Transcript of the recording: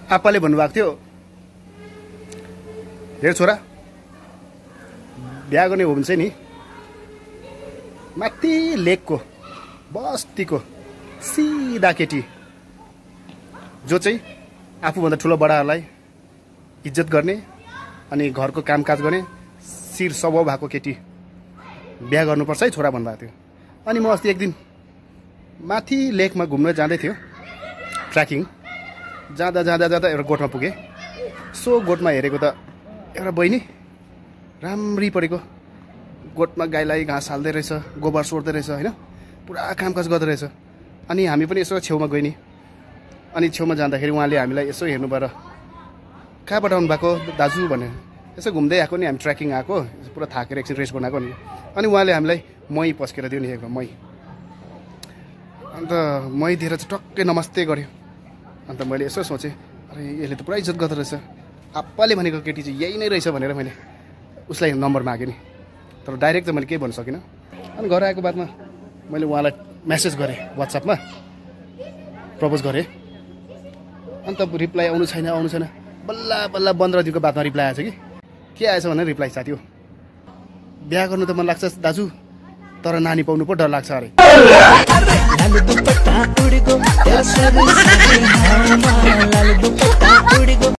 आप्पाले भन्नुभएको थियो, हेर छोरा, बिहा गर्ने हो भने चाहिँ नि माथि लेकको बस्तीको सिधा केटी जो चाहिँ आफूभन्दा ठुलो बडाहरूलाई इज्जत गर्ने अनि घरको कामकाज गर्ने शिर स्वभाव भएको केटी बिहा गर्नुपर्छ है छोरा भन्नुभएको थियो। अनि म अस्ति एक दिन माथि लेकमा घुम्न जाँदै थियो, ट्र्याकिङ जाँदा जाँदा जाँदा एउटा गोठमा पुगेँ। सो गोठमा हेरेको त एउटा बहिनी राम्री परेको, गोठमा गाईलाई घाँस हाल्दै रहेछ, गोबर सोर्दै रहेछ होइन, पुरा कामकाज गर्दो रहेछ। अनि हामी पनि यसो छेउमा गयो नि। अनि छेउमा जाँदाखेरि उहाँले हामीलाई यसो हेर्नु भएर, कहाँबाट आउनु भएको दाजु भने, यसो घुम्दै आएको नि, हामी ट्र्याकिङ आएको, पुरा थाकेर एकछिन रेस्ट बनाएको नि। अनि उहाँले हामीलाई मही पस्केर दियो नि, एकदम मही। अन्त मही दिएर चाहिँ टक्कै नमस्ते गर्यो। अन्त मैले यसो सोचेँ, अरे यसले त पुरा इज्जत गर्दो रहेछ, आप्पाले भनेको केटी चाहिँ यही नै रहेछ भनेर मैले उसलाई नम्बर मागेँ नि। तर डाइरेक्ट त मैले केही भन्न सकिनँ। अनि घर आएको बादमा मैले उहाँलाई मेसेज गरेँ, वाट्सएपमा प्रपोज गरेँ। अन्त रिप्लाई आउनु छैन बल्ल बल्ल 15 दिनको बादमा रिप्लाई आएछ कि के आएछ भने रिप्लाई साथी हो, बिहा गर्नु त मन लाग्छ दाजु, तर नानी पाउनु पो डर लाग्छ अरे।